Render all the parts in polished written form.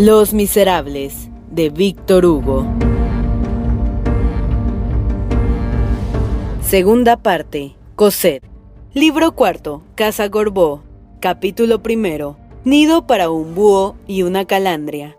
Los Miserables, de Víctor Hugo. Segunda parte, Cosette. Libro cuarto, Casa Gorbeau. Capítulo primero, Nido para un búho y una calandria.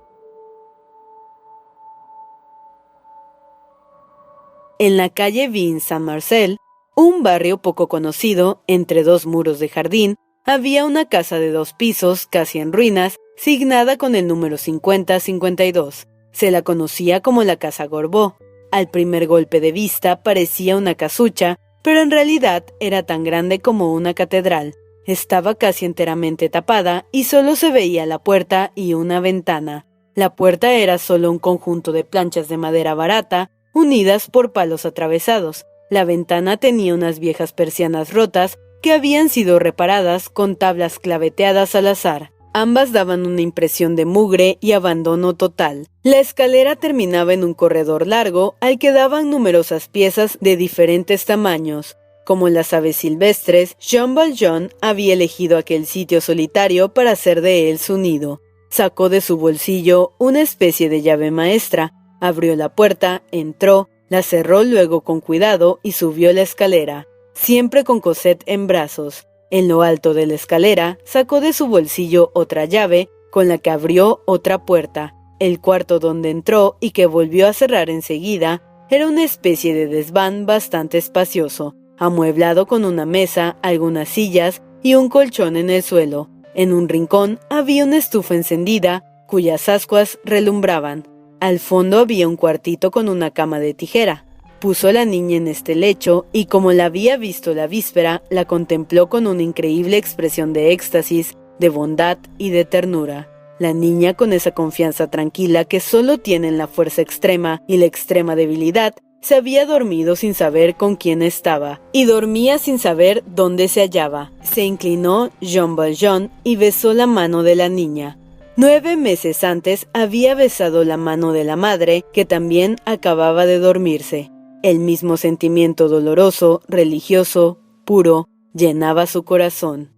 En la calle Ville-Saint-Marcel, un barrio poco conocido, entre dos muros de jardín, había una casa de 2 pisos, casi en ruinas, signada con el número 5052. Se la conocía como la Casa Gorbeau. Al primer golpe de vista parecía una casucha, pero en realidad era tan grande como una catedral. Estaba casi enteramente tapada y solo se veía la puerta y una ventana. La puerta era solo un conjunto de planchas de madera barata, unidas por palos atravesados. La ventana tenía unas viejas persianas rotas que habían sido reparadas con tablas claveteadas al azar. Ambas daban una impresión de mugre y abandono total. La escalera terminaba en un corredor largo al que daban numerosas piezas de diferentes tamaños. Como las aves silvestres, Jean Valjean había elegido aquel sitio solitario para hacer de él su nido. Sacó de su bolsillo una especie de llave maestra, abrió la puerta, entró, la cerró luego con cuidado y subió la escalera, siempre con Cosette en brazos. En lo alto de la escalera, sacó de su bolsillo otra llave, con la que abrió otra puerta. El cuarto donde entró y que volvió a cerrar enseguida era una especie de desván bastante espacioso, amueblado con una mesa, algunas sillas y un colchón en el suelo. En un rincón había una estufa encendida, cuyas ascuas relumbraban. Al fondo había un cuartito con una cama de tijera. Puso a la niña en este lecho y, como la había visto la víspera, la contempló con una increíble expresión de éxtasis, de bondad y de ternura. La niña, con esa confianza tranquila que solo tienen la fuerza extrema y la extrema debilidad, se había dormido sin saber con quién estaba, y dormía sin saber dónde se hallaba. Se inclinó Jean Valjean y besó la mano de la niña. 9 meses antes había besado la mano de la madre, que también acababa de dormirse. El mismo sentimiento doloroso, religioso, puro, llenaba su corazón.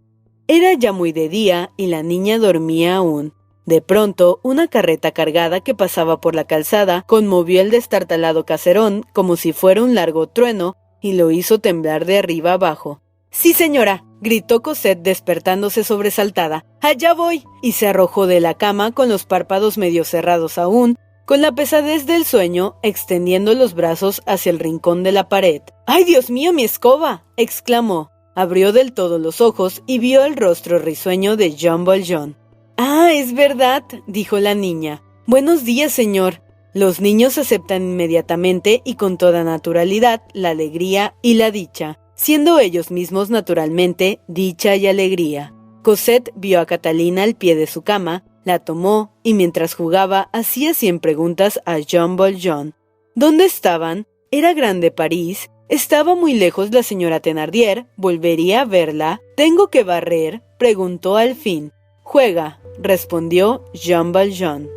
Era ya muy de día y la niña dormía aún. De pronto, una carreta cargada que pasaba por la calzada conmovió el destartalado caserón como si fuera un largo trueno y lo hizo temblar de arriba abajo. «¡Sí, señora!», gritó Cosette despertándose sobresaltada. «¡Allá voy!», y se arrojó de la cama con los párpados medio cerrados aún, con la pesadez del sueño, extendiendo los brazos hacia el rincón de la pared. «¡Ay, Dios mío, mi escoba!», exclamó. Abrió del todo los ojos y vio el rostro risueño de Jean Valjean. «Ah, es verdad», dijo la niña. «Buenos días, señor». Los niños aceptan inmediatamente y con toda naturalidad la alegría y la dicha, siendo ellos mismos naturalmente dicha y alegría. Cosette vio a Catalina al pie de su cama, la tomó y mientras jugaba hacía 100 preguntas a Jean Valjean. ¿Dónde estaban? ¿Era grande París? ¿Estaba muy lejos la señora Thénardier? ¿Volvería a verla? ¿Tengo que barrer?, preguntó al fin. «Juega», respondió Jean Valjean.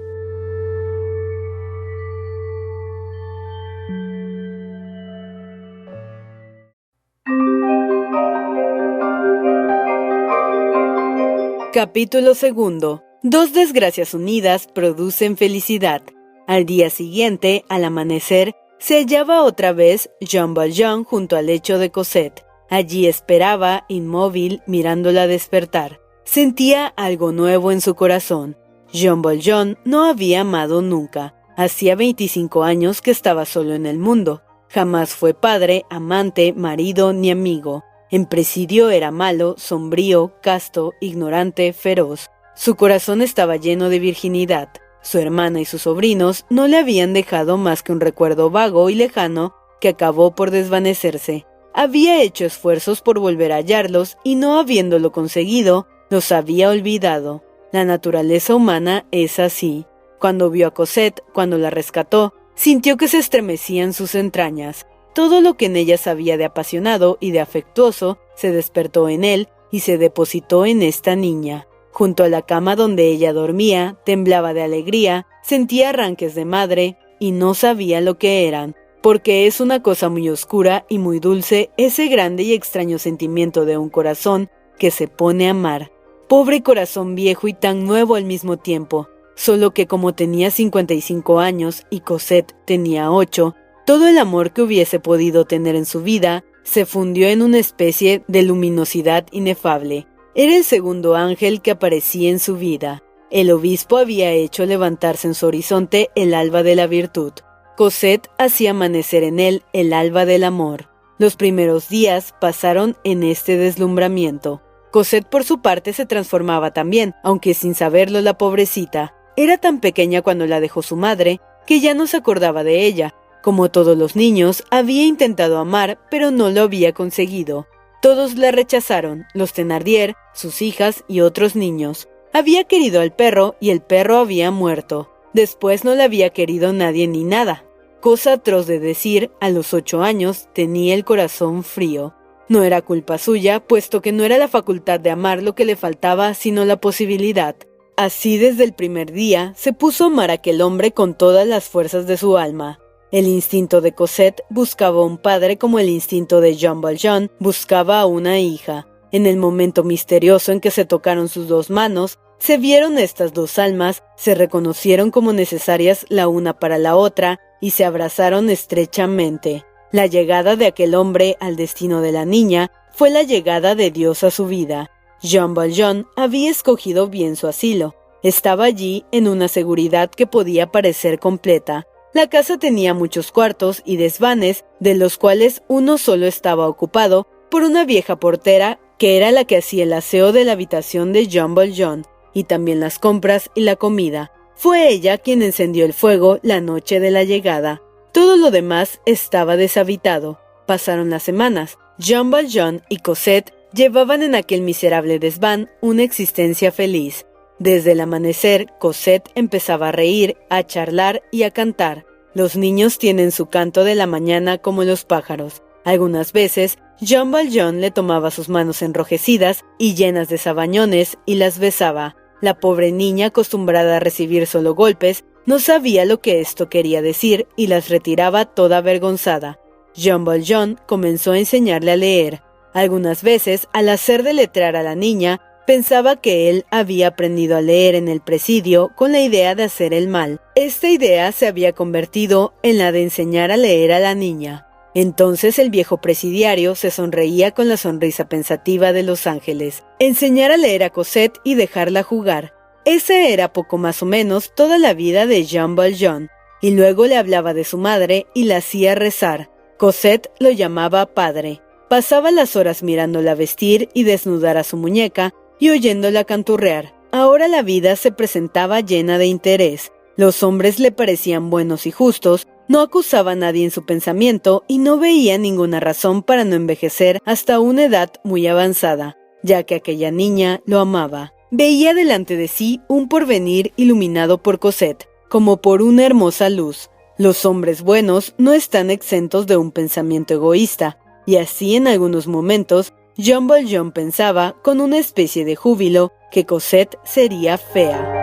Capítulo segundo. 2 desgracias unidas producen felicidad. Al día siguiente, al amanecer, se hallaba otra vez Jean Valjean junto al lecho de Cosette. Allí esperaba, inmóvil, mirándola despertar. Sentía algo nuevo en su corazón. Jean Valjean no había amado nunca. Hacía 25 años que estaba solo en el mundo. Jamás fue padre, amante, marido ni amigo. En presidio era malo, sombrío, casto, ignorante, feroz. Su corazón estaba lleno de virginidad. Su hermana y sus sobrinos no le habían dejado más que un recuerdo vago y lejano que acabó por desvanecerse. Había hecho esfuerzos por volver a hallarlos y no habiéndolo conseguido, los había olvidado. La naturaleza humana es así. Cuando vio a Cosette, cuando la rescató, sintió que se estremecían sus entrañas. Todo lo que en ella sabía de apasionado y de afectuoso se despertó en él y se depositó en esta niña. Junto a la cama donde ella dormía, temblaba de alegría, sentía arranques de madre y no sabía lo que eran, porque es una cosa muy oscura y muy dulce ese grande y extraño sentimiento de un corazón que se pone a amar. Pobre corazón viejo y tan nuevo al mismo tiempo. solo que como tenía 55 años y Cosette tenía 8, todo el amor que hubiese podido tener en su vida se fundió en una especie de luminosidad inefable. Era el segundo ángel que aparecía en su vida. El obispo había hecho levantarse en su horizonte el alba de la virtud. Cosette hacía amanecer en él el alba del amor. Los primeros días pasaron en este deslumbramiento. Cosette por su parte se transformaba también, aunque sin saberlo la pobrecita. Era tan pequeña cuando la dejó su madre, que ya no se acordaba de ella. Como todos los niños, había intentado amar, pero no lo había conseguido. Todos la rechazaron, los Thénardier, sus hijas y otros niños. Había querido al perro y el perro había muerto. Después no la había querido nadie ni nada. Cosa atroz de decir, a los 8 años tenía el corazón frío. No era culpa suya, puesto que no era la facultad de amar lo que le faltaba, sino la posibilidad. Así desde el primer día se puso a amar a aquel hombre con todas las fuerzas de su alma. El instinto de Cosette buscaba un padre como el instinto de Jean Valjean buscaba a una hija. En el momento misterioso en que se tocaron sus dos manos, se vieron estas dos almas, se reconocieron como necesarias la una para la otra y se abrazaron estrechamente. La llegada de aquel hombre al destino de la niña fue la llegada de Dios a su vida. Jean Valjean había escogido bien su asilo. Estaba allí en una seguridad que podía parecer completa. La casa tenía muchos cuartos y desvanes, de los cuales uno solo estaba ocupado por una vieja portera que era la que hacía el aseo de la habitación de Jean Valjean, y también las compras y la comida. Fue ella quien encendió el fuego la noche de la llegada. Todo lo demás estaba deshabitado. Pasaron las semanas. Jean Valjean y Cosette llevaban en aquel miserable desván una existencia feliz. Desde el amanecer, Cosette empezaba a reír, a charlar y a cantar. Los niños tienen su canto de la mañana como los pájaros. Algunas veces, Jean Valjean le tomaba sus manos enrojecidas y llenas de sabañones y las besaba. La pobre niña, acostumbrada a recibir solo golpes, no sabía lo que esto quería decir y las retiraba toda avergonzada. Jean Valjean comenzó a enseñarle a leer. Algunas veces, al hacer deletrear a la niña, pensaba que él había aprendido a leer en el presidio con la idea de hacer el mal. Esta idea se había convertido en la de enseñar a leer a la niña. Entonces el viejo presidiario se sonreía con la sonrisa pensativa de los ángeles. Enseñar a leer a Cosette y dejarla jugar. Esa era poco más o menos toda la vida de Jean Valjean. Y luego le hablaba de su madre y la hacía rezar. Cosette lo llamaba padre. Pasaba las horas mirándola vestir y desnudar a su muñeca y oyéndola canturrear. Ahora la vida se presentaba llena de interés. Los hombres le parecían buenos y justos, no acusaba a nadie en su pensamiento y no veía ninguna razón para no envejecer hasta una edad muy avanzada, ya que aquella niña lo amaba. Veía delante de sí un porvenir iluminado por Cosette, como por una hermosa luz. Los hombres buenos no están exentos de un pensamiento egoísta, y así en algunos momentos Jean Valjean pensaba, con una especie de júbilo, que Cosette sería fea.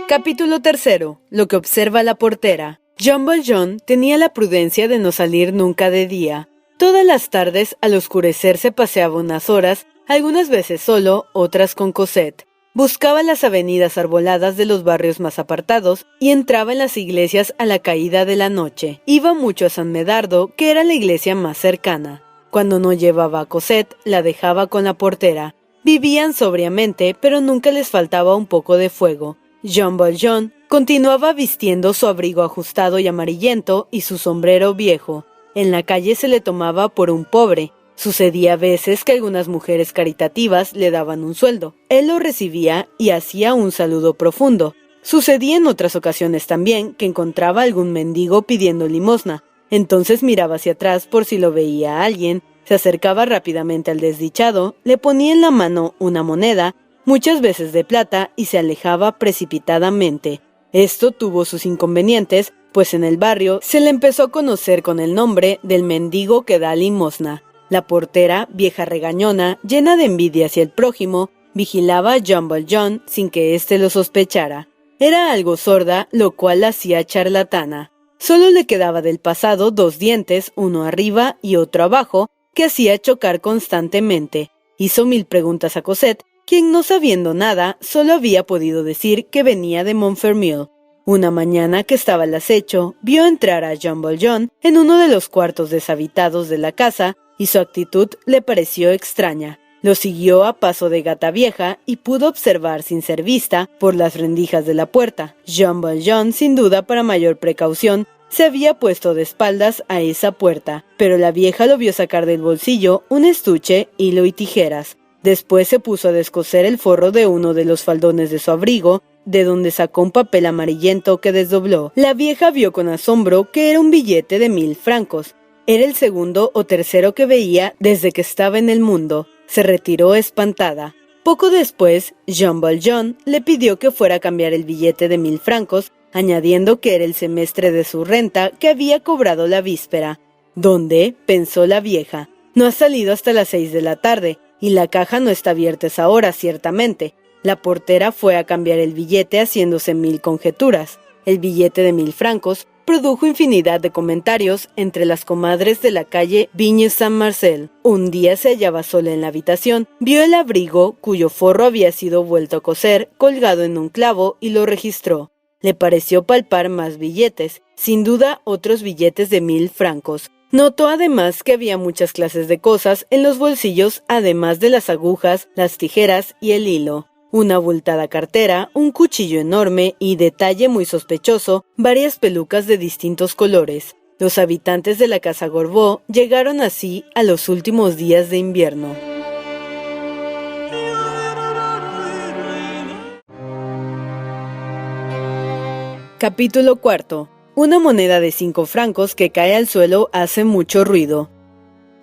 Capítulo 3. Lo que observa la portera. Jean Valjean tenía la prudencia de no salir nunca de día. Todas las tardes, al oscurecer, se paseaba unas horas, algunas veces solo, otras con Cosette. Buscaba las avenidas arboladas de los barrios más apartados y entraba en las iglesias a la caída de la noche. Iba mucho a San Medardo, que era la iglesia más cercana. Cuando no llevaba a Cosette, la dejaba con la portera. Vivían sobriamente, pero nunca les faltaba un poco de fuego. Jean Valjean continuaba vistiendo su abrigo ajustado y amarillento y su sombrero viejo. En la calle se le tomaba por un pobre. Sucedía a veces que algunas mujeres caritativas le daban un sueldo. Él lo recibía y hacía un saludo profundo. Sucedía en otras ocasiones también que encontraba algún mendigo pidiendo limosna. Entonces miraba hacia atrás por si lo veía a alguien, se acercaba rápidamente al desdichado, le ponía en la mano una moneda, muchas veces de plata, y se alejaba precipitadamente. Esto tuvo sus inconvenientes, pues en el barrio se le empezó a conocer con el nombre del mendigo que da limosna. La portera, vieja regañona, llena de envidia hacia el prójimo, vigilaba a Jean Valjean sin que éste lo sospechara. Era algo sorda, lo cual la hacía charlatana. Solo le quedaba del pasado 2 dientes, uno arriba y otro abajo, que hacía chocar constantemente. Hizo 1000 preguntas a Cosette, quien, no sabiendo nada, solo había podido decir que venía de Montfermeil. Una mañana que estaba al acecho, vio entrar a Jean Valjean en uno de los cuartos deshabitados de la casa y su actitud le pareció extraña. Lo siguió a paso de gata vieja y pudo observar sin ser vista por las rendijas de la puerta. Jean Valjean, sin duda para mayor precaución, se había puesto de espaldas a esa puerta, pero la vieja lo vio sacar del bolsillo un estuche, hilo y tijeras. Después se puso a descoser el forro de uno de los faldones de su abrigo, de donde sacó un papel amarillento que desdobló. La vieja vio con asombro que era un billete de 1000 francos. Era el segundo o tercero que veía desde que estaba en el mundo. Se retiró espantada. Poco después, Jean Valjean le pidió que fuera a cambiar el billete de 1000 francos, añadiendo que era el semestre de su renta que había cobrado la víspera. ¿Dónde?, pensó la vieja. No ha salido hasta las 6 de la tarde, y la caja no está abierta a esa hora, ciertamente. La portera fue a cambiar el billete haciéndose 1000 conjeturas. El billete de 1000 francos produjo infinidad de comentarios entre las comadres de la calle Vigne-Saint-Marcel. Un día se hallaba sola en la habitación, vio el abrigo, cuyo forro había sido vuelto a coser, colgado en un clavo, y lo registró. Le pareció palpar más billetes, sin duda otros billetes de 1000 francos. Notó además que había muchas clases de cosas en los bolsillos, además de las agujas, las tijeras y el hilo. Una abultada cartera, un cuchillo enorme y, detalle muy sospechoso, varias pelucas de distintos colores. Los habitantes de la casa Gorbeau llegaron así a los últimos días de invierno. Capítulo 4. Una moneda de 5 francos que cae al suelo hace mucho ruido.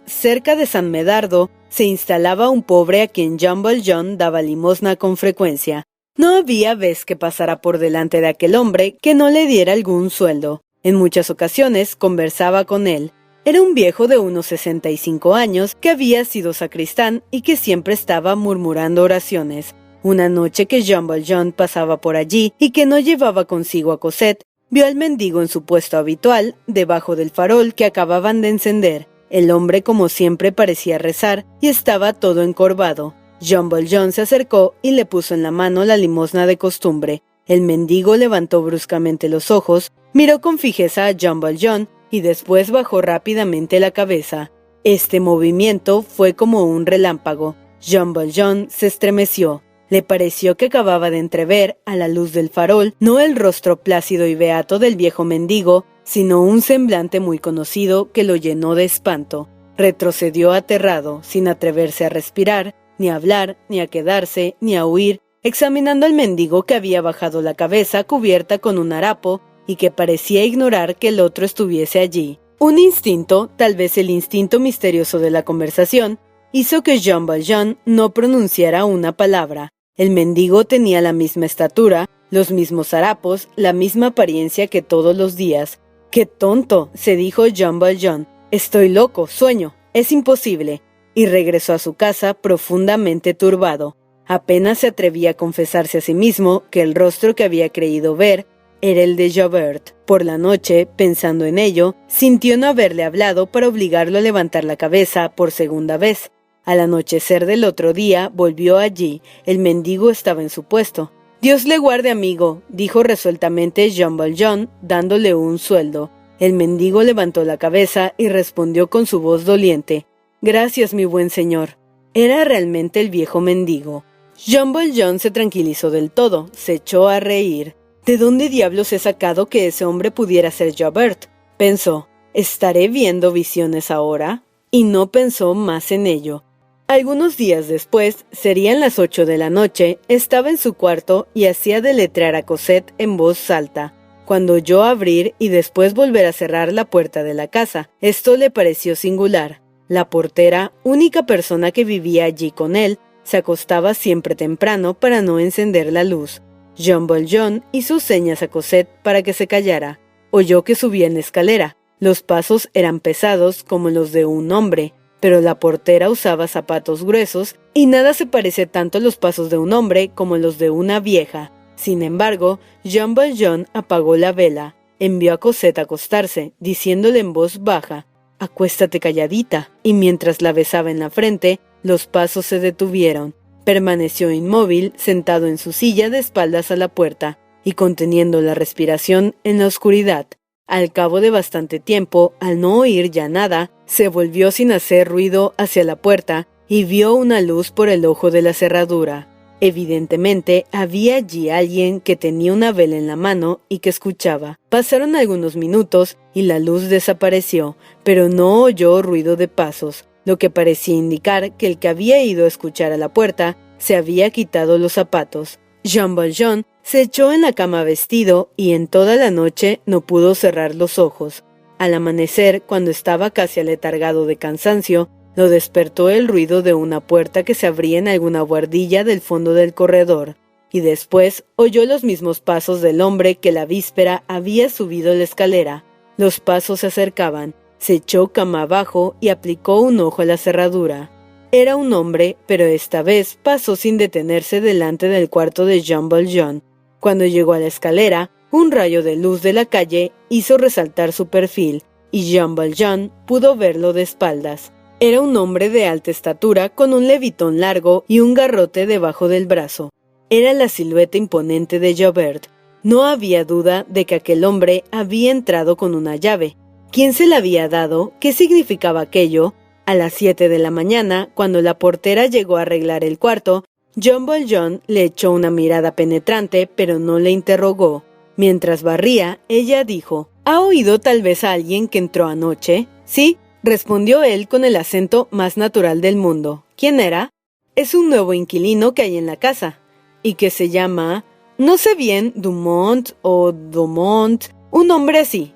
Cerca de San Medardo se instalaba un pobre a quien Jean Valjean daba limosna con frecuencia. No había vez que pasara por delante de aquel hombre que no le diera algún sueldo. En muchas ocasiones conversaba con él. Era un viejo de unos 65 años que había sido sacristán y que siempre estaba murmurando oraciones. Una noche que Jean Valjean pasaba por allí y que no llevaba consigo a Cosette, vio al mendigo en su puesto habitual, debajo del farol que acababan de encender. El hombre, como siempre, parecía rezar y estaba todo encorvado. Jean Valjean se acercó y le puso en la mano la limosna de costumbre. El mendigo levantó bruscamente los ojos, miró con fijeza a Jean Valjean y después bajó rápidamente la cabeza. Este movimiento fue como un relámpago. Jean Valjean se estremeció. Le pareció que acababa de entrever, a la luz del farol, no el rostro plácido y beato del viejo mendigo, sino un semblante muy conocido que lo llenó de espanto. Retrocedió aterrado, sin atreverse a respirar, ni a hablar, ni a quedarse, ni a huir, examinando al mendigo que había bajado la cabeza cubierta con un harapo y que parecía ignorar que el otro estuviese allí. Un instinto, tal vez el instinto misterioso de la conversación, hizo que Jean Valjean no pronunciara una palabra. El mendigo tenía la misma estatura, los mismos harapos, la misma apariencia que todos los días. ¡Qué tonto!, se dijo Jean Valjean. «Estoy loco, sueño, es imposible». Y regresó a su casa profundamente turbado. Apenas se atrevía a confesarse a sí mismo que el rostro que había creído ver era el de Javert. Por la noche, pensando en ello, sintió no haberle hablado para obligarlo a levantar la cabeza por segunda vez. Al anochecer del otro día, volvió allí. El mendigo estaba en su puesto. «Dios le guarde, amigo», dijo resueltamente Jean Valjean, dándole un sueldo. El mendigo levantó la cabeza y respondió con su voz doliente: «Gracias, mi buen señor». Era realmente el viejo mendigo. Jean Valjean se tranquilizó del todo, se echó a reír. «¿De dónde diablos he sacado que ese hombre pudiera ser Javert?», pensó. «¿Estaré viendo visiones ahora?». Y no pensó más en ello. Algunos días después, serían las 8 de la noche, estaba en su cuarto y hacía deletrear a Cosette en voz alta, cuando oyó abrir y después volver a cerrar la puerta de la casa. Esto le pareció singular. La portera, única persona que vivía allí con él, se acostaba siempre temprano para no encender la luz. Jean Valjean hizo señas a Cosette para que se callara. Oyó que subía en la escalera. Los pasos eran pesados como los de un hombre, pero la portera usaba zapatos gruesos y nada se parece tanto a los pasos de un hombre como los de una vieja. Sin embargo, Jean Valjean apagó la vela, envió a Cosette a acostarse, diciéndole en voz baja: «Acuéstate calladita», y mientras la besaba en la frente, los pasos se detuvieron. Permaneció inmóvil, sentado en su silla de espaldas a la puerta, y conteniendo la respiración en la oscuridad. Al cabo de bastante tiempo, al no oír ya nada, se volvió sin hacer ruido hacia la puerta y vio una luz por el ojo de la cerradura. Evidentemente, había allí alguien que tenía una vela en la mano y que escuchaba. Pasaron algunos minutos y la luz desapareció, pero no oyó ruido de pasos, lo que parecía indicar que el que había ido a escuchar a la puerta se había quitado los zapatos. Jean Valjean se echó en la cama vestido y en toda la noche no pudo cerrar los ojos. Al amanecer, cuando estaba casi aletargado de cansancio, lo despertó el ruido de una puerta que se abría en alguna buhardilla del fondo del corredor, y después oyó los mismos pasos del hombre que la víspera había subido la escalera. Los pasos se acercaban, se echó cama abajo y aplicó un ojo a la cerradura. Era un hombre, pero esta vez pasó sin detenerse delante del cuarto de Jean Valjean. Cuando llegó a la escalera, un rayo de luz de la calle hizo resaltar su perfil, y Jean Valjean pudo verlo de espaldas. Era un hombre de alta estatura con un levitón largo y un garrote debajo del brazo. Era la silueta imponente de Javert. No había duda de que aquel hombre había entrado con una llave. ¿Quién se la había dado? ¿Qué significaba aquello? A las 7 de la mañana, cuando la portera llegó a arreglar el cuarto, Jean Valjean le echó una mirada penetrante, pero no le interrogó. Mientras barría, ella dijo: «¿Ha oído tal vez a alguien que entró anoche?» «Sí», respondió él con el acento más natural del mundo. «¿Quién era?» «Es un nuevo inquilino que hay en la casa, y que se llama, no sé bien, Dumont o Dumont, un hombre así».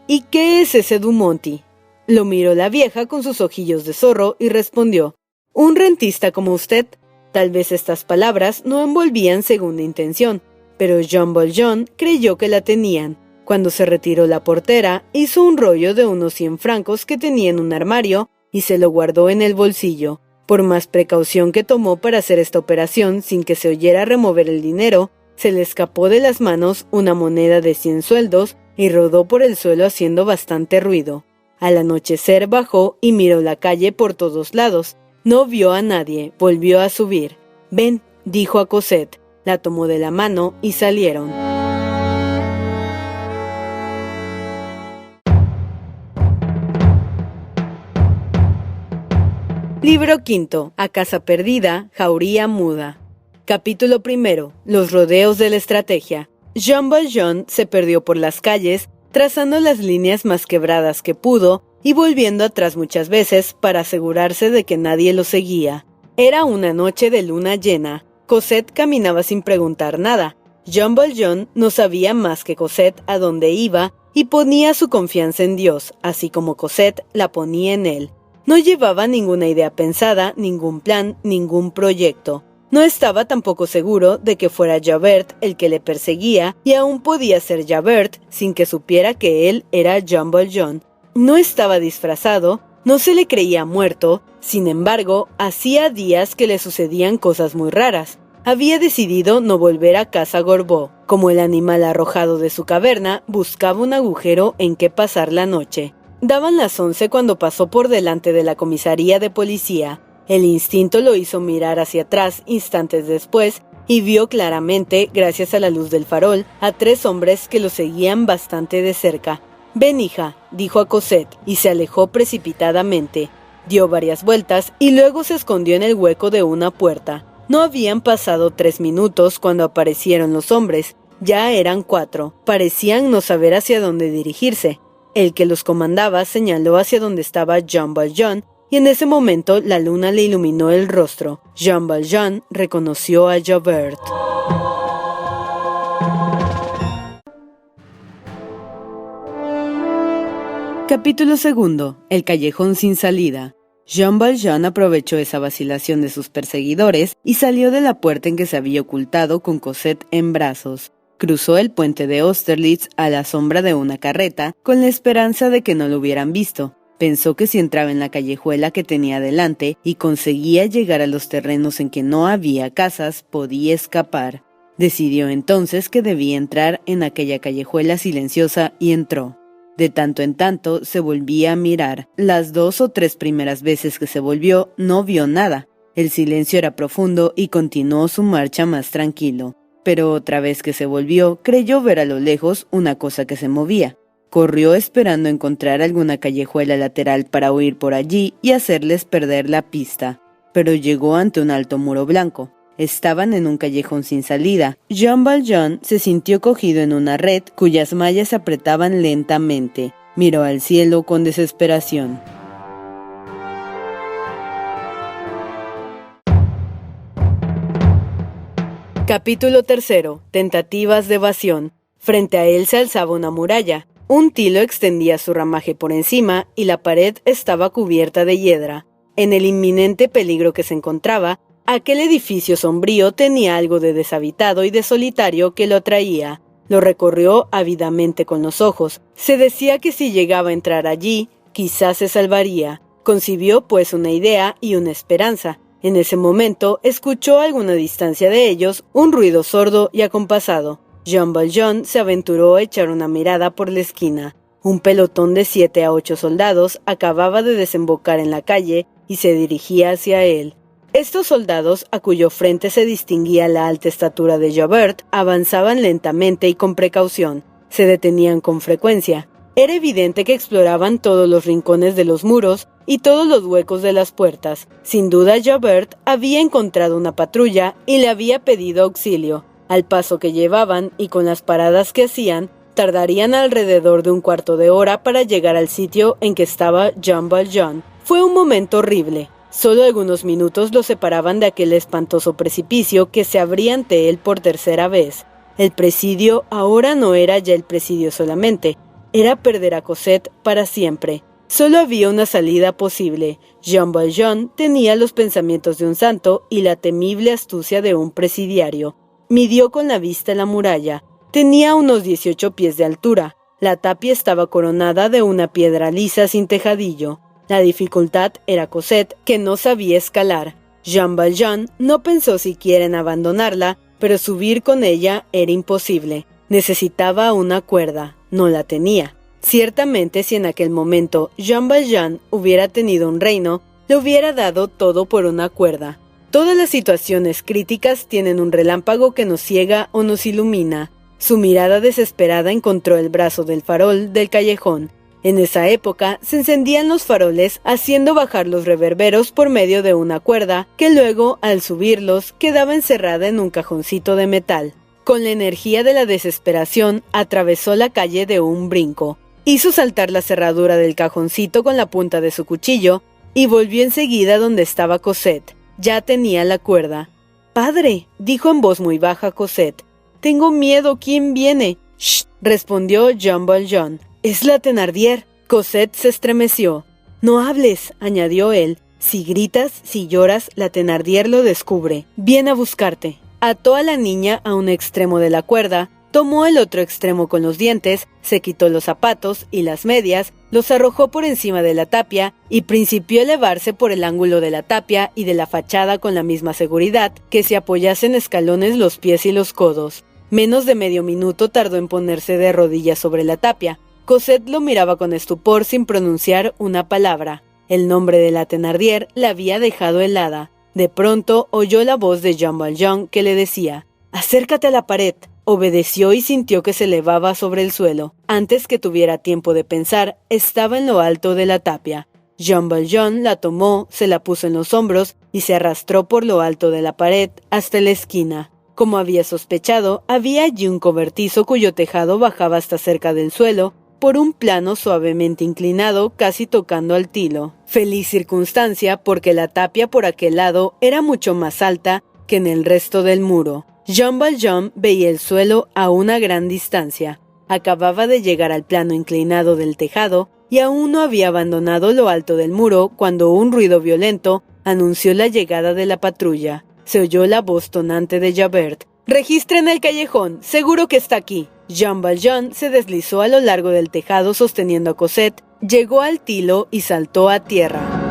«¿Y qué es ese Dumonti?» Lo miró la vieja con sus ojillos de zorro y respondió: «Un rentista como usted». Tal vez estas palabras no envolvían segunda intención, pero Jean Valjean creyó que la tenían. Cuando se retiró la portera, hizo un rollo de unos 100 francos que tenía en un armario y se lo guardó en el bolsillo. Por más precaución que tomó para hacer esta operación sin que se oyera remover el dinero, se le escapó de las manos una moneda de 100 sueldos y rodó por el suelo haciendo bastante ruido. Al anochecer bajó y miró la calle por todos lados. No vio a nadie, volvió a subir. «Ven», dijo a Cosette, la tomó de la mano y salieron. Libro quinto. A casa perdida, jauría muda. Capítulo primero. Los rodeos de la estrategia. Jean Valjean se perdió por las calles, trazando las líneas más quebradas que pudo y volviendo atrás muchas veces para asegurarse de que nadie lo seguía. Era una noche de luna llena. Cosette caminaba sin preguntar nada. Jean Valjean no sabía más que Cosette a dónde iba y ponía su confianza en Dios, así como Cosette la ponía en él. No llevaba ninguna idea pensada, ningún plan, ningún proyecto. No estaba tampoco seguro de que fuera Javert el que le perseguía, y aún podía ser Javert sin que supiera que él era Jean Valjean. No estaba disfrazado, no se le creía muerto, sin embargo, hacía días que le sucedían cosas muy raras. Había decidido no volver a casa Gorbeau. Como el animal arrojado de su caverna, buscaba un agujero en que pasar la noche. Daban las 11 cuando pasó por delante de la comisaría de policía. El instinto lo hizo mirar hacia atrás instantes después y vio claramente, gracias a la luz del farol, a 3 hombres que lo seguían bastante de cerca. «Ven, hija», dijo a Cosette, y se alejó precipitadamente. Dio varias vueltas y luego se escondió en el hueco de una puerta. No habían pasado 3 minutos cuando aparecieron los hombres. Ya eran 4. Parecían no saber hacia dónde dirigirse. El que los comandaba señaló hacia donde estaba Jean Valjean, y en ese momento la luna le iluminó el rostro. Jean Valjean reconoció a Javert. Capítulo segundo. El callejón sin salida. Jean Valjean aprovechó esa vacilación de sus perseguidores y salió de la puerta en que se había ocultado con Cosette en brazos. Cruzó el puente de Austerlitz a la sombra de una carreta, con la esperanza de que no lo hubieran visto. Pensó que si entraba en la callejuela que tenía delante y conseguía llegar a los terrenos en que no había casas, podía escapar. Decidió entonces que debía entrar en aquella callejuela silenciosa y entró. De tanto en tanto se volvía a mirar. Las 2 o 3 primeras veces que se volvió, no vio nada. El silencio era profundo y continuó su marcha más tranquilo. Pero otra vez que se volvió, creyó ver a lo lejos una cosa que se movía. Corrió esperando encontrar alguna callejuela lateral para huir por allí y hacerles perder la pista. Pero llegó ante un alto muro blanco. Estaban en un callejón sin salida. Jean Valjean se sintió cogido en una red cuyas mallas se apretaban lentamente. Miró al cielo con desesperación. Capítulo 3. Tentativas de evasión. Frente a él se alzaba una muralla. Un tilo extendía su ramaje por encima y la pared estaba cubierta de hiedra. En el inminente peligro que se encontraba, aquel edificio sombrío tenía algo de deshabitado y de solitario que lo atraía. Lo recorrió ávidamente con los ojos. Se decía que si llegaba a entrar allí, quizás se salvaría. Concibió pues una idea y una esperanza. En ese momento, escuchó a alguna distancia de ellos un ruido sordo y acompasado. Jean Valjean se aventuró a echar una mirada por la esquina. Un pelotón de 7 a 8 soldados acababa de desembocar en la calle y se dirigía hacia él. Estos soldados, a cuyo frente se distinguía la alta estatura de Javert, avanzaban lentamente y con precaución. Se detenían con frecuencia. Era evidente que exploraban todos los rincones de los muros y todos los huecos de las puertas. Sin duda Javert había encontrado una patrulla y le había pedido auxilio. Al paso que llevaban y con las paradas que hacían, tardarían alrededor de un cuarto de hora para llegar al sitio en que estaba Jean Valjean. Fue un momento horrible. Solo algunos minutos lo separaban de aquel espantoso precipicio que se abría ante él por tercera vez. El presidio ahora no era ya el presidio solamente, era perder a Cosette para siempre. Solo había una salida posible. Jean Valjean tenía los pensamientos de un santo y la temible astucia de un presidiario. Midió con la vista la muralla. Tenía unos 18 pies de altura. La tapia estaba coronada de una piedra lisa sin tejadillo. La dificultad era Cosette, que no sabía escalar. Jean Valjean no pensó siquiera en abandonarla, pero subir con ella era imposible. Necesitaba una cuerda. No la tenía. Ciertamente, si en aquel momento Jean Valjean hubiera tenido un reino, le hubiera dado todo por una cuerda. Todas las situaciones críticas tienen un relámpago que nos ciega o nos ilumina. Su mirada desesperada encontró el brazo del farol del callejón. En esa época se encendían los faroles haciendo bajar los reverberos por medio de una cuerda que luego, al subirlos, quedaba encerrada en un cajoncito de metal. Con la energía de la desesperación, atravesó la calle de un brinco. Hizo saltar la cerradura del cajoncito con la punta de su cuchillo y volvió enseguida donde estaba Cosette. Ya tenía la cuerda. «Padre», dijo en voz muy baja Cosette. «Tengo miedo, ¿quién viene?» «Shh», respondió Jean Valjean. «Es la Thénardier». Cosette se estremeció. «No hables», añadió él. «Si gritas, si lloras, la Thénardier lo descubre. Viene a buscarte». Ató a la niña a un extremo de la cuerda, tomó el otro extremo con los dientes, se quitó los zapatos y las medias, los arrojó por encima de la tapia y principió a elevarse por el ángulo de la tapia y de la fachada con la misma seguridad que si apoyasen escalones los pies y los codos. Menos de medio minuto tardó en ponerse de rodillas sobre la tapia. Cosette lo miraba con estupor sin pronunciar una palabra. El nombre de la Thénardier la había dejado helada. De pronto oyó la voz de Jean Valjean que le decía: «Acércate a la pared». Obedeció y sintió que se elevaba sobre el suelo. Antes que tuviera tiempo de pensar, estaba en lo alto de la tapia. Jean Valjean la tomó, se la puso en los hombros y se arrastró por lo alto de la pared hasta la esquina. Como había sospechado, había allí un cobertizo cuyo tejado bajaba hasta cerca del suelo, por un plano suavemente inclinado, casi tocando al tilo. Feliz circunstancia, porque la tapia por aquel lado era mucho más alta que en el resto del muro. Jean Valjean veía el suelo a una gran distancia. Acababa de llegar al plano inclinado del tejado y aún no había abandonado lo alto del muro cuando un ruido violento anunció la llegada de la patrulla. Se oyó la voz tonante de Javert. «Registren el callejón, seguro que está aquí». Jean Valjean se deslizó a lo largo del tejado sosteniendo a Cosette, llegó al tilo y saltó a tierra.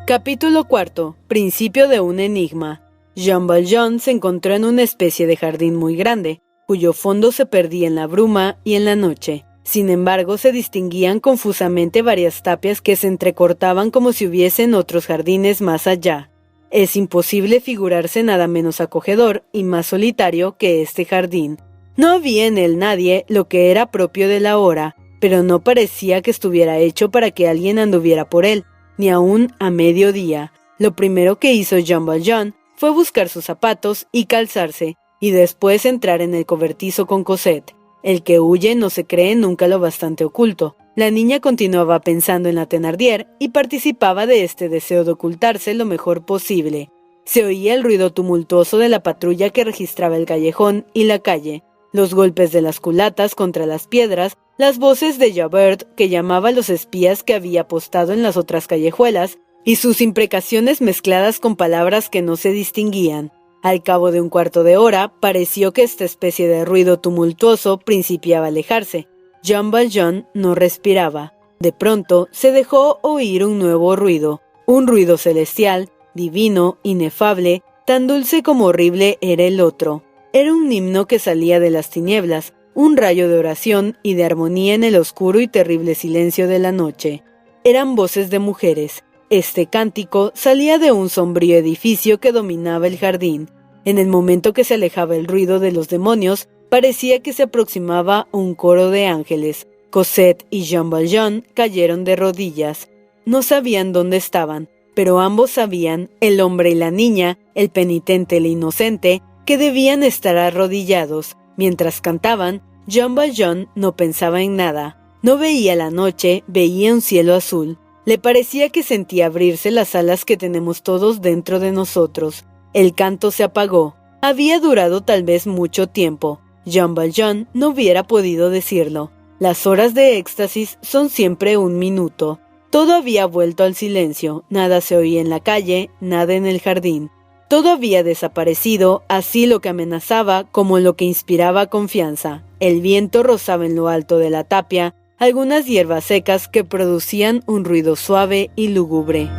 Capítulo 4. Principio de un enigma. Jean Valjean se encontró en una especie de jardín muy grande, cuyo fondo se perdía en la bruma y en la noche. Sin embargo, se distinguían confusamente varias tapias que se entrecortaban como si hubiesen otros jardines más allá. Es imposible figurarse nada menos acogedor y más solitario que este jardín. No había en él nadie, lo que era propio de la hora, pero no parecía que estuviera hecho para que alguien anduviera por él, ni aún a mediodía. Lo primero que hizo Jean Valjean fue buscar sus zapatos y calzarse, y después entrar en el cobertizo con Cosette. El que huye no se cree nunca lo bastante oculto. La niña continuaba pensando en la Thénardier y participaba de este deseo de ocultarse lo mejor posible. Se oía el ruido tumultuoso de la patrulla que registraba el callejón y la calle, los golpes de las culatas contra las piedras, las voces de Javert que llamaba a los espías que había apostado en las otras callejuelas, y sus imprecaciones mezcladas con palabras que no se distinguían. Al cabo de un cuarto de hora, pareció que esta especie de ruido tumultuoso principiaba a alejarse. Jean Valjean no respiraba. De pronto, se dejó oír un nuevo ruido, un ruido celestial, divino, inefable, tan dulce como horrible era el otro. Era un himno que salía de las tinieblas, un rayo de oración y de armonía en el oscuro y terrible silencio de la noche. Eran voces de mujeres. Este cántico salía de un sombrío edificio que dominaba el jardín. En el momento que se alejaba el ruido de los demonios, parecía que se aproximaba un coro de ángeles. Cosette y Jean Valjean cayeron de rodillas. No sabían dónde estaban, pero ambos sabían, el hombre y la niña, el penitente y el inocente, que debían estar arrodillados. Mientras cantaban, Jean Valjean no pensaba en nada. No veía la noche, veía un cielo azul. Le parecía que sentía abrirse las alas que tenemos todos dentro de nosotros. El canto se apagó. Había durado tal vez mucho tiempo. Jean Valjean no hubiera podido decirlo. Las horas de éxtasis son siempre un minuto. Todo había vuelto al silencio. Nada se oía en la calle, nada en el jardín. Todo había desaparecido, así lo que amenazaba como lo que inspiraba confianza. El viento rozaba en lo alto de la tapia algunas hierbas secas que producían un ruido suave y lúgubre.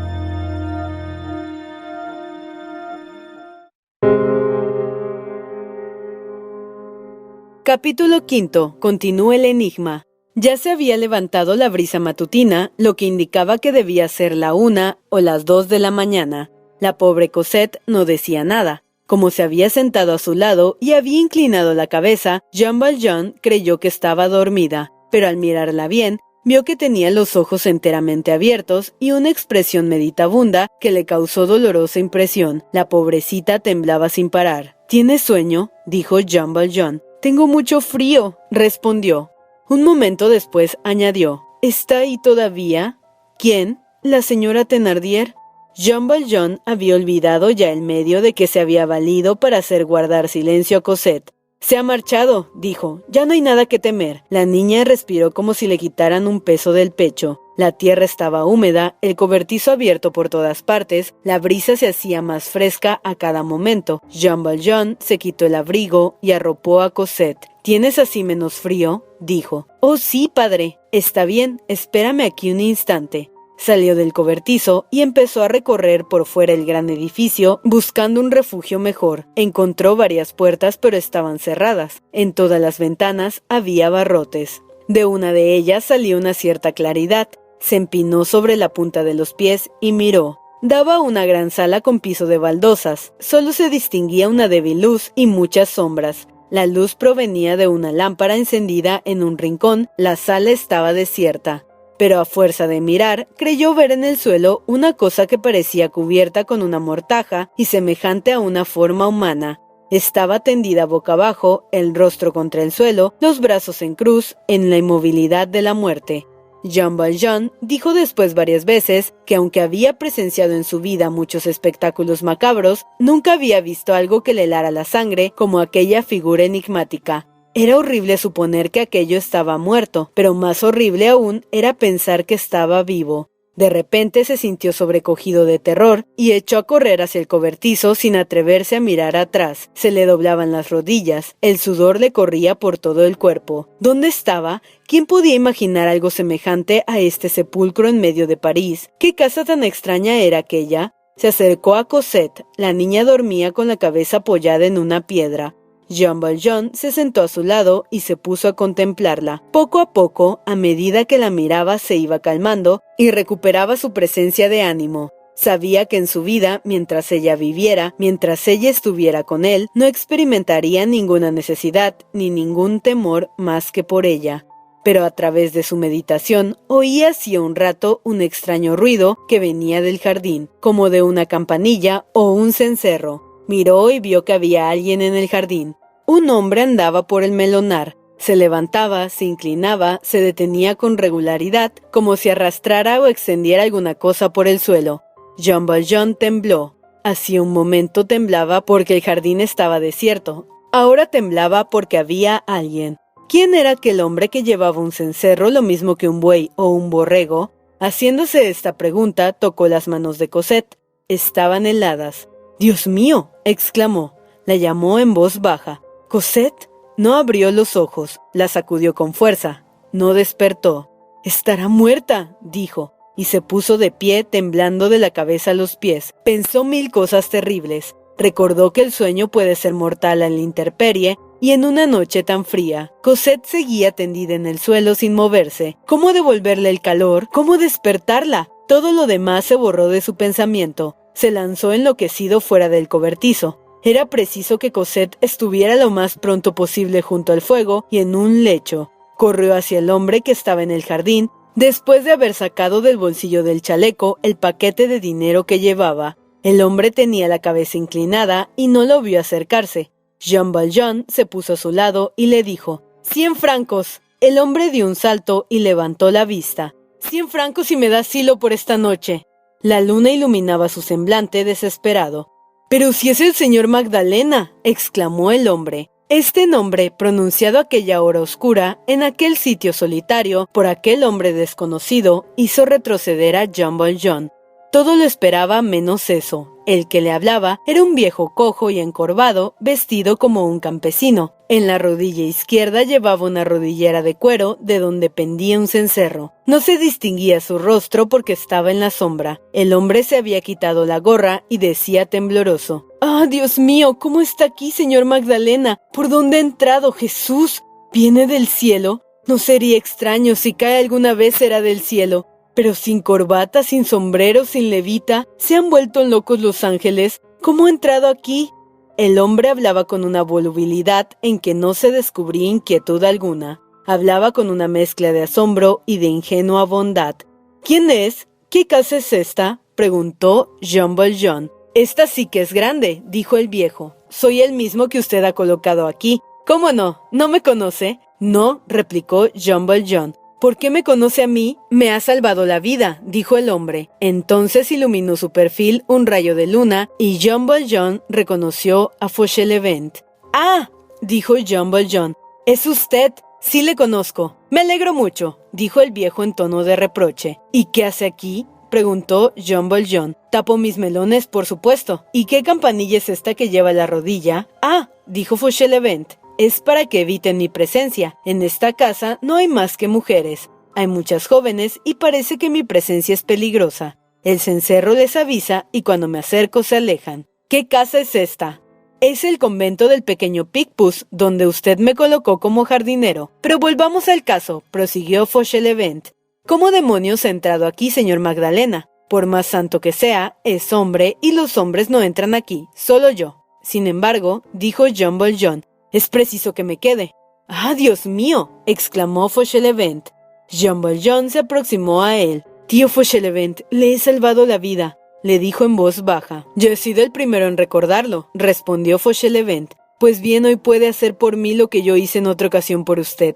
Capítulo 5. Continúa el enigma. Ya se había levantado la brisa matutina, lo que indicaba que debía ser la 1 o las 2 de la mañana. La pobre Cosette no decía nada. Como se había sentado a su lado y había inclinado la cabeza, Jean Valjean creyó que estaba dormida, pero al mirarla bien, vio que tenía los ojos enteramente abiertos y una expresión meditabunda que le causó dolorosa impresión. La pobrecita temblaba sin parar. ¿Tienes sueño?, dijo Jean Valjean. «Tengo mucho frío», respondió. Un momento después añadió. «¿Está ahí todavía?» «¿Quién? ¿La señora Thénardier?» Jean Valjean había olvidado ya el medio de que se había valido para hacer guardar silencio a Cosette. «Se ha marchado», dijo. «Ya no hay nada que temer». La niña respiró como si le quitaran un peso del pecho. La tierra estaba húmeda, el cobertizo abierto por todas partes, la brisa se hacía más fresca a cada momento. Jean Valjean se quitó el abrigo y arropó a Cosette. «¿Tienes así menos frío?», dijo. «Oh, sí, padre. Está bien, espérame aquí un instante». Salió del cobertizo y empezó a recorrer por fuera el gran edificio buscando un refugio mejor. Encontró varias puertas, pero estaban cerradas. En todas las ventanas había barrotes. De una de ellas salía una cierta claridad. Se empinó sobre la punta de los pies y miró. Daba a una gran sala con piso de baldosas. Solo se distinguía una débil luz y muchas sombras. La luz provenía de una lámpara encendida en un rincón. La sala estaba desierta. Pero a fuerza de mirar, creyó ver en el suelo una cosa que parecía cubierta con una mortaja y semejante a una forma humana. Estaba tendida boca abajo, el rostro contra el suelo, los brazos en cruz, en la inmovilidad de la muerte. Jean Valjean dijo después varias veces que aunque había presenciado en su vida muchos espectáculos macabros, nunca había visto algo que le helara la sangre como aquella figura enigmática. Era horrible suponer que aquello estaba muerto, pero más horrible aún era pensar que estaba vivo. De repente se sintió sobrecogido de terror y echó a correr hacia el cobertizo sin atreverse a mirar atrás. Se le doblaban las rodillas, el sudor le corría por todo el cuerpo. ¿Dónde estaba? ¿Quién podía imaginar algo semejante a este sepulcro en medio de París? ¿Qué casa tan extraña era aquella? Se acercó a Cosette. La niña dormía con la cabeza apoyada en una piedra. Jean Valjean se sentó a su lado y se puso a contemplarla. Poco a poco, a medida que la miraba, se iba calmando y recuperaba su presencia de ánimo. Sabía que en su vida, mientras ella viviera, mientras ella estuviera con él, no experimentaría ninguna necesidad ni ningún temor más que por ella. Pero a través de su meditación, oía hacía un rato un extraño ruido que venía del jardín, como de una campanilla o un cencerro. Miró y vio que había alguien en el jardín. Un hombre andaba por el melonar. Se levantaba, se inclinaba, se detenía con regularidad, como si arrastrara o extendiera alguna cosa por el suelo. Jean Valjean tembló. Hacía un momento temblaba porque el jardín estaba desierto. Ahora temblaba porque había alguien. ¿Quién era aquel hombre que llevaba un cencerro lo mismo que un buey o un borrego? Haciéndose esta pregunta, tocó las manos de Cosette. Estaban heladas. «¡Dios mío!», exclamó. La llamó en voz baja. «¿Cosette?». No abrió los ojos. La sacudió con fuerza. No despertó. «Estará muerta», dijo, y se puso de pie temblando de la cabeza a los pies. Pensó mil cosas terribles. Recordó que el sueño puede ser mortal en la intemperie y en una noche tan fría. Cosette seguía tendida en el suelo sin moverse. ¿Cómo devolverle el calor? ¿Cómo despertarla? Todo lo demás se borró de su pensamiento. Se lanzó enloquecido fuera del cobertizo. Era preciso que Cosette estuviera lo más pronto posible junto al fuego y en un lecho. Corrió hacia el hombre que estaba en el jardín, después de haber sacado del bolsillo del chaleco el paquete de dinero que llevaba. El hombre tenía la cabeza inclinada y no lo vio acercarse. Jean Valjean se puso a su lado y le dijo: «100 francos». El hombre dio un salto y levantó la vista. «100 francos si me das silo por esta noche». La luna iluminaba su semblante desesperado. «¡Pero si es el señor Magdalena!», exclamó el hombre. Este nombre, pronunciado a aquella hora oscura, en aquel sitio solitario, por aquel hombre desconocido, hizo retroceder a Jean Valjean. Todo lo esperaba menos eso. El que le hablaba era un viejo cojo y encorvado, vestido como un campesino. En la rodilla izquierda llevaba una rodillera de cuero de donde pendía un cencerro. No se distinguía su rostro porque estaba en la sombra. El hombre se había quitado la gorra y decía tembloroso: «¡Ah, Dios mío! ¿Cómo está aquí, señor Magdalena? ¿Por dónde ha entrado Jesús? ¿Viene del cielo? No sería extraño, si cae alguna vez será del cielo. Pero sin corbata, sin sombrero, sin levita, ¿se han vuelto locos los ángeles? ¿Cómo ha entrado aquí?». El hombre hablaba con una volubilidad en que no se descubría inquietud alguna. Hablaba con una mezcla de asombro y de ingenua bondad. «¿Quién es? ¿Qué casa es esta?», preguntó Jean Valjean. «Esta sí que es grande», dijo el viejo. «Soy el mismo que usted ha colocado aquí». «¿Cómo no? ¿No me conoce?». «No», replicó Jean Valjean. «¿Por qué me conoce a mí? Me ha salvado la vida», dijo el hombre. Entonces iluminó su perfil un rayo de luna y Jean Valjean reconoció a Fauchelevent. «¡Ah!», dijo Jean Valjean. «¿Es usted? Sí le conozco». «Me alegro mucho», dijo el viejo en tono de reproche. «¿Y qué hace aquí?», preguntó Jean Valjean. «Tapo mis melones, por supuesto». «¿Y qué campanilla es esta que lleva la rodilla?». «Ah», dijo Fauchelevent. «Es para que eviten mi presencia. En esta casa no hay más que mujeres. Hay muchas jóvenes y parece que mi presencia es peligrosa. El cencerro les avisa y cuando me acerco se alejan». «¿Qué casa es esta?». «Es el convento del pequeño Picpus, donde usted me colocó como jardinero». «Pero volvamos al caso», prosiguió Fauchelevent. «¿Cómo demonios ha entrado aquí, señor Magdalena? Por más santo que sea, es hombre y los hombres no entran aquí, solo yo». «Sin embargo», dijo Jean Valjean, «es preciso que me quede». «¡Ah, Dios mío!», exclamó Fauchelevent. Jean Valjean se aproximó a él. «Tío Fauchelevent, le he salvado la vida», le dijo en voz baja. «Yo he sido el primero en recordarlo», respondió Fauchelevent. «Pues bien, hoy puede hacer por mí lo que yo hice en otra ocasión por usted».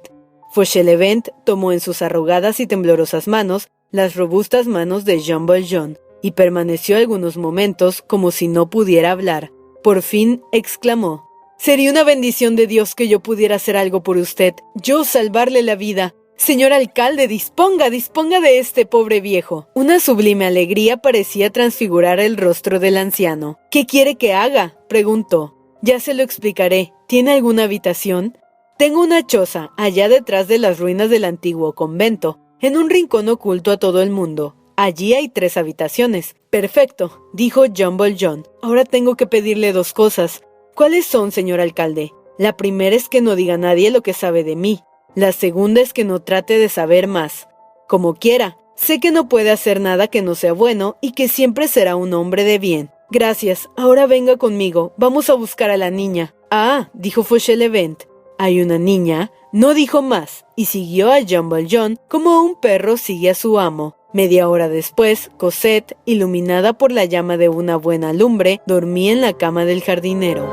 Fauchelevent tomó en sus arrugadas y temblorosas manos las robustas manos de Jean Valjean y permaneció algunos momentos como si no pudiera hablar. Por fin exclamó: «Sería una bendición de Dios que yo pudiera hacer algo por usted, yo salvarle la vida. «Señor alcalde, disponga de este pobre viejo». Una sublime alegría parecía transfigurar el rostro del anciano. «¿Qué quiere que haga?», preguntó. «Ya se lo explicaré. ¿Tiene alguna habitación?». «Tengo una choza, allá detrás de las ruinas del antiguo convento, en un rincón oculto a todo el mundo. Allí hay 3 habitaciones». «Perfecto», dijo John Valjean. «Ahora tengo que pedirle 2 cosas». «¿Cuáles son, señor alcalde?». «La primera es que no diga a nadie lo que sabe de mí. La segunda es que no trate de saber más». «Como quiera. Sé que no puede hacer nada que no sea bueno y que siempre será un hombre de bien». «Gracias. Ahora venga conmigo. Vamos a buscar a la niña». «Ah», dijo Fauchelevent. «¿Hay una niña?». No dijo más y siguió a Jean Valjean como un perro sigue a su amo. Media hora después, Cosette, iluminada por la llama de una buena lumbre, dormía en la cama del jardinero.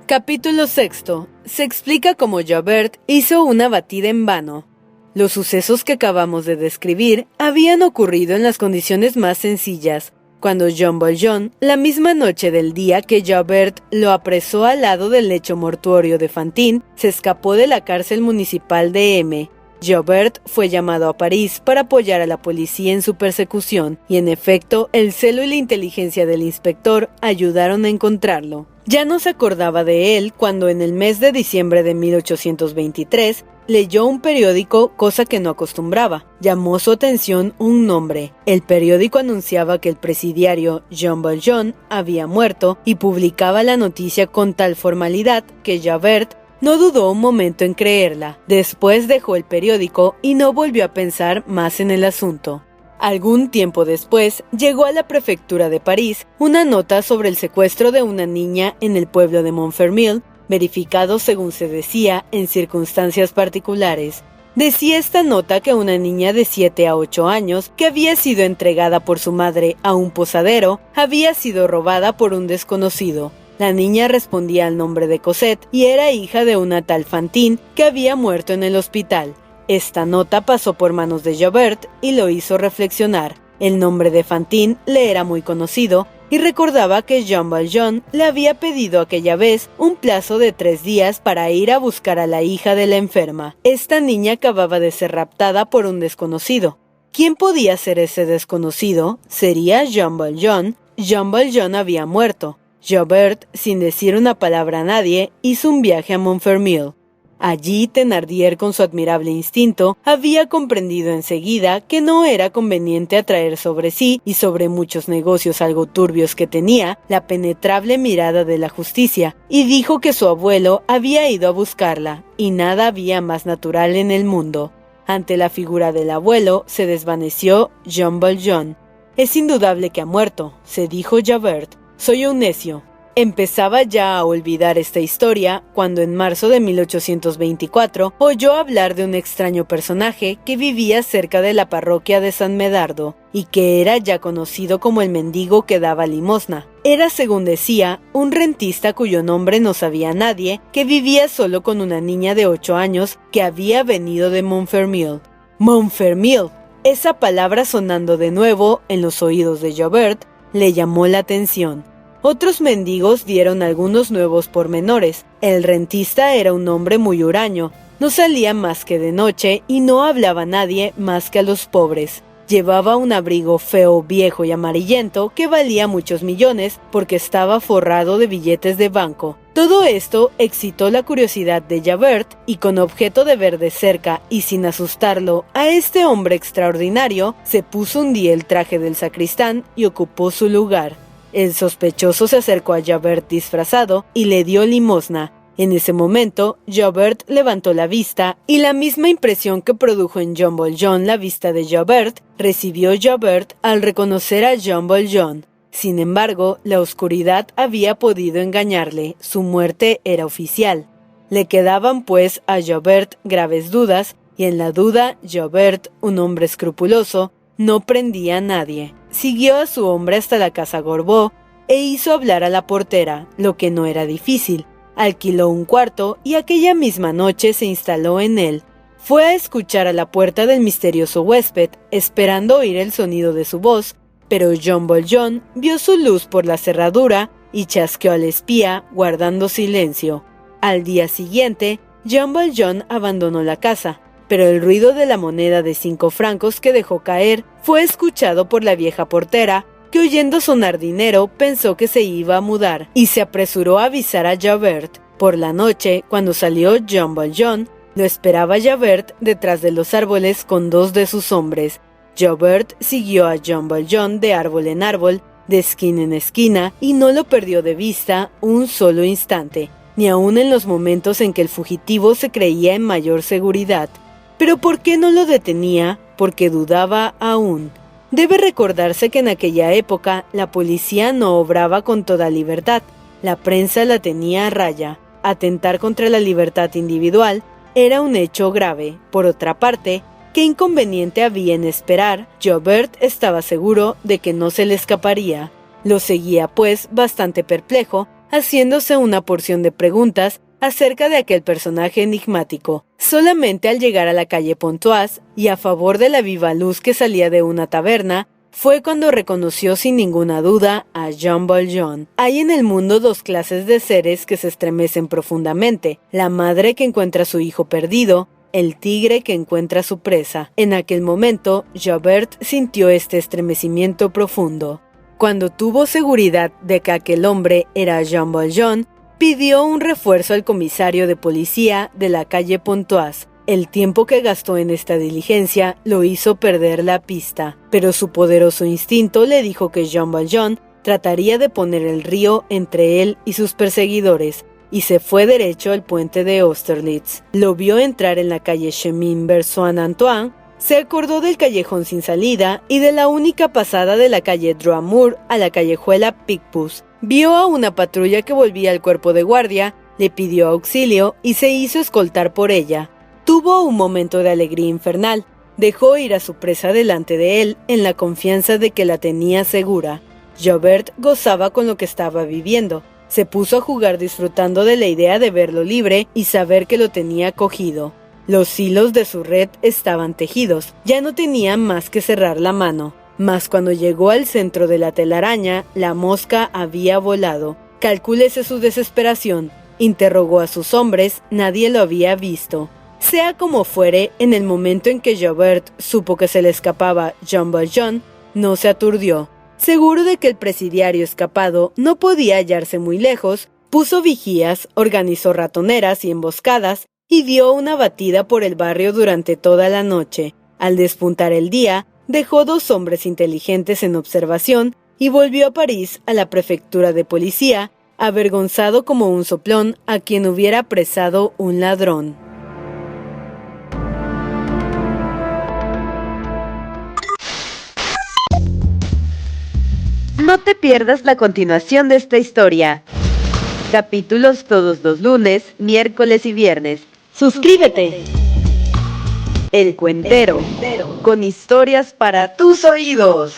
Capítulo 6. Se explica cómo Javert hizo una batida en vano. Los sucesos que acabamos de describir habían ocurrido en las condiciones más sencillas, cuando Jean Valjean, la misma noche del día que Javert lo apresó al lado del lecho mortuorio de Fantine, se escapó de la cárcel municipal de M. Javert fue llamado a París para apoyar a la policía en su persecución, y en efecto, el celo y la inteligencia del inspector ayudaron a encontrarlo. Ya no se acordaba de él cuando en el mes de diciembre de 1823 leyó un periódico, cosa que no acostumbraba. Llamó su atención un nombre. El periódico anunciaba que el presidiario Jean Valjean había muerto y publicaba la noticia con tal formalidad que Javert no dudó un momento en creerla. Después dejó el periódico y no volvió a pensar más en el asunto. Algún tiempo después, llegó a la prefectura de París una nota sobre el secuestro de una niña en el pueblo de Montfermeil, verificado según se decía en circunstancias particulares. Decía esta nota que una niña de 7 a 8 años, que había sido entregada por su madre a un posadero, había sido robada por un desconocido. La niña respondía al nombre de Cosette y era hija de una tal Fantine que había muerto en el hospital. Esta nota pasó por manos de Javert y lo hizo reflexionar. El nombre de Fantine le era muy conocido y recordaba que Jean Valjean le había pedido aquella vez un plazo de 3 días para ir a buscar a la hija de la enferma. Esta niña acababa de ser raptada por un desconocido. ¿Quién podía ser ese desconocido? ¿Sería Jean Valjean? Jean Valjean había muerto. Javert, sin decir una palabra a nadie, hizo un viaje a Montfermeil. Allí Thénardier, con su admirable instinto, había comprendido enseguida que no era conveniente atraer sobre sí y sobre muchos negocios algo turbios que tenía la penetrable mirada de la justicia, y dijo que su abuelo había ido a buscarla, y nada había más natural en el mundo. Ante la figura del abuelo se desvaneció Jean Valjean. «Es indudable que ha muerto», se dijo Javert. «Soy un necio». Empezaba ya a olvidar esta historia cuando en marzo de 1824 oyó hablar de un extraño personaje que vivía cerca de la parroquia de San Medardo y que era ya conocido como el mendigo que daba limosna. Era, según decía, un rentista cuyo nombre no sabía nadie, que vivía solo con una niña de 8 años que había venido de Montfermeil. ¡Montfermeil! Esa palabra sonando de nuevo en los oídos de Javert le llamó la atención. Otros mendigos dieron algunos nuevos pormenores. El rentista era un hombre muy huraño, no salía más que de noche y no hablaba a nadie más que a los pobres. Llevaba un abrigo feo, viejo y amarillento que valía muchos millones porque estaba forrado de billetes de banco. Todo esto excitó la curiosidad de Javert y con objeto de ver de cerca y sin asustarlo a este hombre extraordinario, se puso un día el traje del sacristán y ocupó su lugar. El sospechoso se acercó a Javert disfrazado y le dio limosna. En ese momento, Javert levantó la vista y la misma impresión que produjo en Jean Valjean la vista de Javert, recibió Javert al reconocer a Jean Valjean. Sin embargo, la oscuridad había podido engañarle, su muerte era oficial. Le quedaban pues a Javert graves dudas, y en la duda, Javert, un hombre escrupuloso, no prendía a nadie. Siguió a su hombre hasta la casa Gorbeau e hizo hablar a la portera, lo que no era difícil. Alquiló un cuarto y aquella misma noche se instaló en él. Fue a escuchar a la puerta del misterioso huésped, esperando oír el sonido de su voz, pero John Valjean vio su luz por la cerradura y chasqueó al espía, guardando silencio. Al día siguiente, Jean Valjean abandonó la casa, pero el ruido de la moneda de 5 francos que dejó caer fue escuchado por la vieja portera, que oyendo sonar dinero pensó que se iba a mudar, y se apresuró a avisar a Javert. Por la noche, cuando salió Jean Valjean, lo esperaba Javert detrás de los árboles con 2 de sus hombres. Javert siguió a Jean Valjean de árbol en árbol, de esquina en esquina, y no lo perdió de vista un solo instante, ni aun en los momentos en que el fugitivo se creía en mayor seguridad. ¿Pero por qué no lo detenía? Porque dudaba aún. Debe recordarse que en aquella época la policía no obraba con toda libertad, la prensa la tenía a raya. Atentar contra la libertad individual era un hecho grave. Por otra parte, ¿qué inconveniente había en esperar? Javert estaba seguro de que no se le escaparía. Lo seguía, pues, bastante perplejo, haciéndose una porción de preguntas acerca de aquel personaje enigmático. Solamente al llegar a la calle Pontoise y a favor de la viva luz que salía de una taberna, fue cuando reconoció sin ninguna duda a Jean Valjean. Hay en el mundo 2 clases de seres que se estremecen profundamente: la madre que encuentra a su hijo perdido, el tigre que encuentra a su presa. En aquel momento, Javert sintió este estremecimiento profundo. Cuando tuvo seguridad de que aquel hombre era Jean Valjean, pidió un refuerzo al comisario de policía de la calle Pontoise. El tiempo que gastó en esta diligencia lo hizo perder la pista, pero su poderoso instinto le dijo que Jean Valjean trataría de poner el río entre él y sus perseguidores, y se fue derecho al puente de Austerlitz. Lo vio entrar en la calle Chemin vers Saint-Antoine, se acordó del callejón sin salida y de la única pasada de la calle Droit-Mur a la callejuela Picpus. Vio a una patrulla que volvía al cuerpo de guardia, le pidió auxilio y se hizo escoltar por ella. Tuvo un momento de alegría infernal. Dejó ir a su presa delante de él en la confianza de que la tenía segura. Javert gozaba con lo que estaba viviendo. Se puso a jugar disfrutando de la idea de verlo libre y saber que lo tenía cogido. Los hilos de su red estaban tejidos. Ya no tenía más que cerrar la mano. Mas cuando llegó al centro de la telaraña, la mosca había volado. Calcúlese su desesperación. Interrogó a sus hombres, nadie lo había visto. Sea como fuere, en el momento en que Javert supo que se le escapaba Jean Valjean, no se aturdió. Seguro de que el presidiario escapado no podía hallarse muy lejos, puso vigías, organizó ratoneras y emboscadas y dio una batida por el barrio durante toda la noche. Al despuntar el día, dejó 2 hombres inteligentes en observación y volvió a París, a la prefectura de policía, avergonzado como un soplón a quien hubiera apresado un ladrón. No te pierdas la continuación de esta historia. Capítulos todos los lunes, miércoles y viernes. ¡Suscríbete! El Cuentero, con historias para tus oídos.